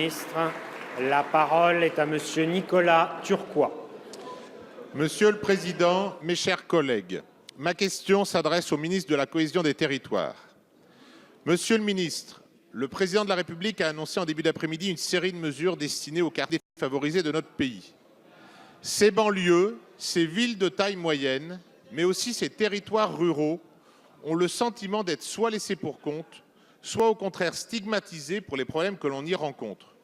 ministre. La parole est à Monsieur Nicolas Turquois. Monsieur le Président, mes chers collègues, ma question s'adresse au ministre de la Cohésion des Territoires. Monsieur le ministre, le Président de la République a annoncé en début d'après-midi une série de mesures destinées aux quartiers favorisés de notre pays. Ces banlieues, ces villes de taille moyenne, mais aussi ces territoires ruraux, ont le sentiment d'être soit laissés pour compte, soit au contraire stigmatisés pour les problèmes que l'on y rencontre.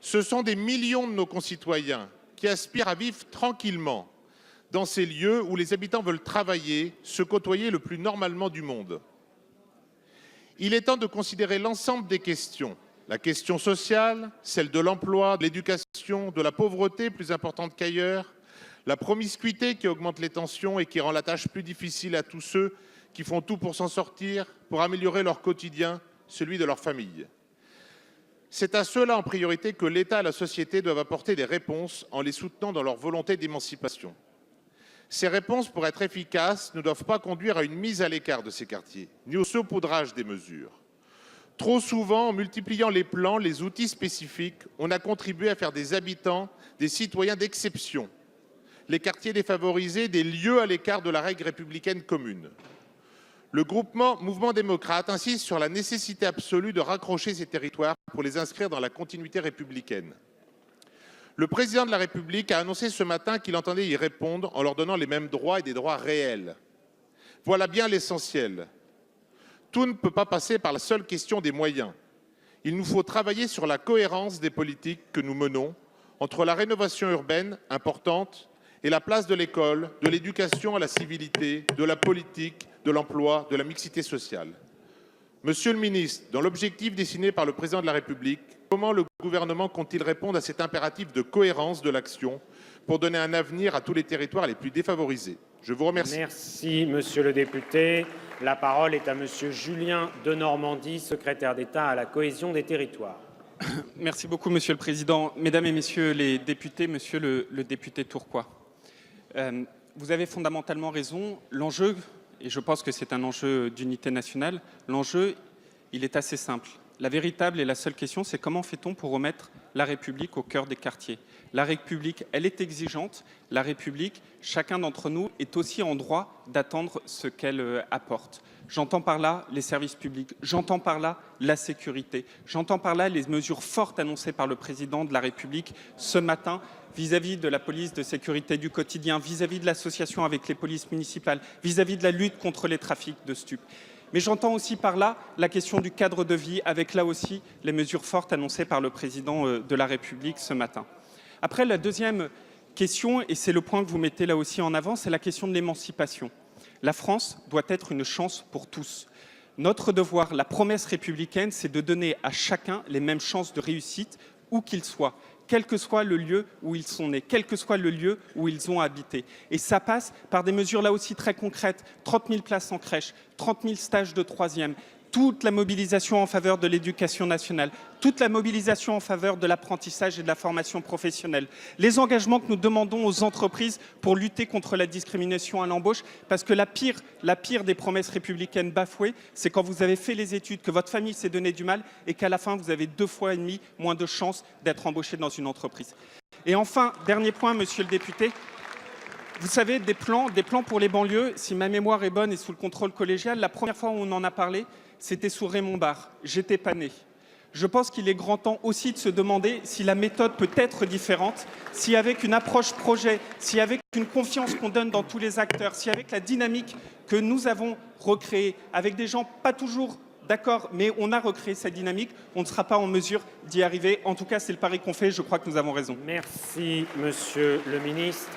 Ce sont des millions de nos concitoyens qui aspirent à vivre tranquillement dans ces lieux où les habitants veulent travailler, se côtoyer le plus normalement du monde. Il est temps de considérer l'ensemble des questions. La question sociale, celle de l'emploi, de l'éducation, de la pauvreté plus importante qu'ailleurs, la promiscuité qui augmente les tensions et qui rend la tâche plus difficile à tous ceux qui font tout pour s'en sortir, pour améliorer leur quotidien, celui de leur famille. C'est à ceux-là en priorité que l'État et la société doivent apporter des réponses en les soutenant dans leur volonté d'émancipation. Ces réponses, pour être efficaces, ne doivent pas conduire à une mise à l'écart de ces quartiers, ni au saupoudrage des mesures. Trop souvent, en multipliant les plans, les outils spécifiques, on a contribué à faire des habitants des citoyens d'exception, les quartiers défavorisés des lieux à l'écart de la règle républicaine commune. Le Mouvement démocrate insiste sur la nécessité absolue de raccrocher ces territoires pour les inscrire dans la continuité républicaine. Le Président de la République a annoncé ce matin qu'il entendait y répondre en leur donnant les mêmes droits et des droits réels. Voilà bien l'essentiel. Tout ne peut pas passer par la seule question des moyens. Il nous faut travailler sur la cohérence des politiques que nous menons entre la rénovation urbaine importante et la place de l'école, de l'éducation à la civilité, de la politique, de l'emploi, de la mixité sociale. Monsieur le ministre, dans l'objectif dessiné par le Président de la République, comment le gouvernement compte-t-il répondre à cet impératif de cohérence de l'action pour donner un avenir à tous les territoires les plus défavorisés? Je vous remercie. Merci, monsieur le député. La parole est à monsieur Julien Denormandie, secrétaire d'État à la cohésion des territoires. Merci beaucoup, monsieur le président. Mesdames et messieurs les députés, monsieur le député Turquois, vous avez fondamentalement raison. L'enjeu, et je pense que c'est un enjeu d'unité nationale, l'enjeu, il est assez simple. La véritable et la seule question, c'est comment fait-on pour remettre la République au cœur des quartiers? La République, elle est exigeante. La République, chacun d'entre nous est aussi en droit d'attendre ce qu'elle apporte. J'entends par là les services publics, j'entends par là la sécurité, j'entends par là les mesures fortes annoncées par le Président de la République ce matin vis-à-vis de la police de sécurité du quotidien, vis-à-vis de l'association avec les polices municipales, vis-à-vis de la lutte contre les trafics de stupes. Mais j'entends aussi par là la question du cadre de vie, avec là aussi les mesures fortes annoncées par le Président de la République ce matin. Après, la deuxième question, et c'est le point que vous mettez là aussi en avant, c'est la question de l'émancipation. La France doit être une chance pour tous. Notre devoir, la promesse républicaine, c'est de donner à chacun les mêmes chances de réussite, où qu'il soit, quel que soit le lieu où ils sont nés, quel que soit le lieu où ils ont habité. Et ça passe par des mesures là aussi très concrètes, 30 000 places en crèche, 30 000 stages de troisième, toute la mobilisation en faveur de l'éducation nationale, toute la mobilisation en faveur de l'apprentissage et de la formation professionnelle, les engagements que nous demandons aux entreprises pour lutter contre la discrimination à l'embauche, parce que la pire des promesses républicaines bafouées, c'est quand vous avez fait les études, que votre famille s'est donné du mal et qu'à la fin, vous avez 2,5 fois moins de chances d'être embauché dans une entreprise. Et enfin, dernier point, monsieur le député, vous savez, des plans pour les banlieues, si ma mémoire est bonne et sous le contrôle collégial, la première fois où on en a parlé, c'était sous Raymond Barre. J'étais pas né. Je pense qu'il est grand temps aussi de se demander si la méthode peut être différente, si avec une approche projet, si avec une confiance qu'on donne dans tous les acteurs, si avec la dynamique que nous avons recréée, avec des gens pas toujours d'accord, mais on a recréé cette dynamique, on ne sera pas en mesure d'y arriver. En tout cas, c'est le pari qu'on fait, je crois que nous avons raison. Merci, monsieur le ministre.